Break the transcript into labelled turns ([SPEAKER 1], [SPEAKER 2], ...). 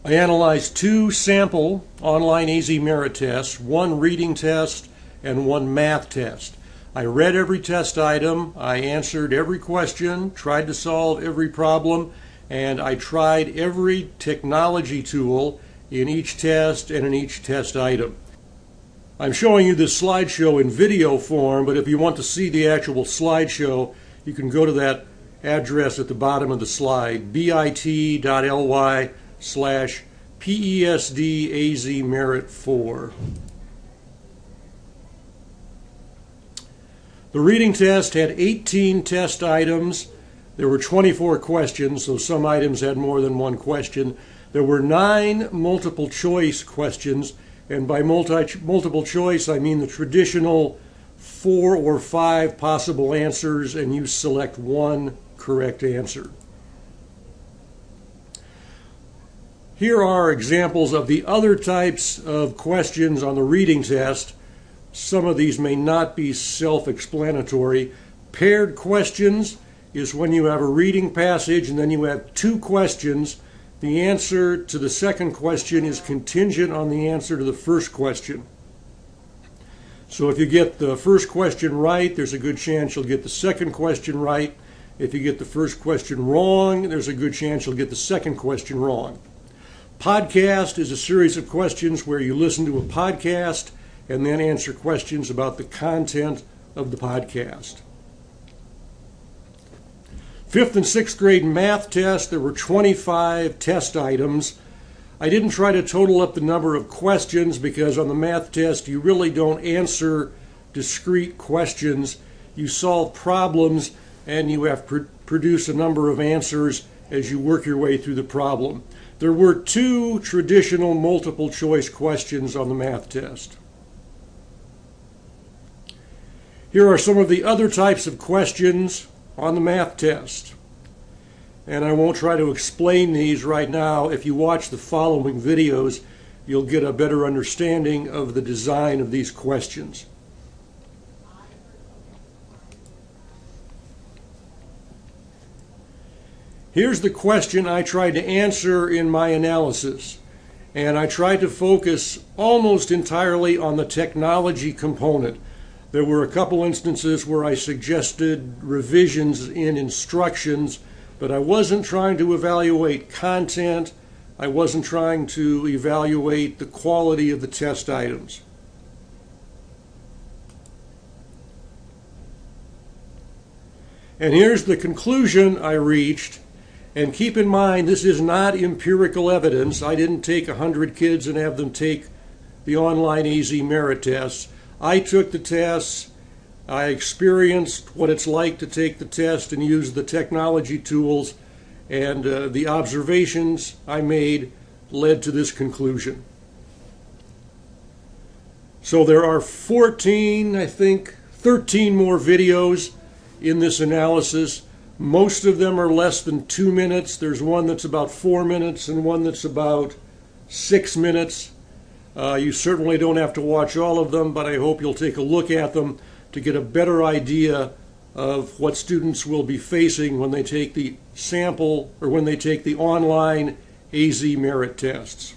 [SPEAKER 1] I analyzed 2 sample online AzMERIT tests, 1 reading test and 1 math test. I read every test item, I answered every question, tried to solve every problem, and I tried every technology tool in each test and in each test item. I'm showing you this slideshow in video form, but if you want to see the actual slideshow, you can go to that address at the bottom of the slide, bit.ly/PESD-AzMERIT4. The reading test had 18 test items. There were 24 questions, so some items had more than one question. There were 9 multiple choice questions, and by multiple choice I mean the traditional 4 or 5 possible answers, and you select one correct answer. Here are examples of the other types of questions on the reading test. Some of these may not be self-explanatory. Paired questions is when you have a reading passage and then you have 2 questions. The answer to the second question is contingent on the answer to the first question. So if you get the first question right, there's a good chance you'll get the second question right. If you get the first question wrong, there's a good chance you'll get the second question wrong. Podcast is a series of questions where you listen to a podcast and then answer questions about the content of the podcast. 5th and 6th grade math test, there were 25 test items. I didn't try to total up the number of questions because on the math test you really don't answer discrete questions. You solve problems and you have to produce a number of answers as you work your way through the problem. There were 2 traditional multiple choice questions on the math test. Here are some of the other types of questions on the math test. And I won't try to explain these right now. If you watch the following videos, you'll get a better understanding of the design of these questions. Here's the question I tried to answer in my analysis. And I tried to focus almost entirely on the technology component. There were a couple instances where I suggested revisions in instructions, but I wasn't trying to evaluate content. I wasn't trying to evaluate the quality of the test items. And here's the conclusion I reached. And keep in mind, this is not empirical evidence. I didn't take 100 kids and have them take the online AzMERIT tests. I took the tests, I experienced what it's like to take the test and use the technology tools, and the observations I made led to this conclusion. So there are 13 more videos in this analysis. Most of them are less than 2 minutes. There's one that's about 4 minutes and one that's about 6 minutes. You certainly don't have to watch all of them, but I hope you'll take a look at them to get a better idea of what students will be facing when they take the sample or when they take the online AzMERIT tests.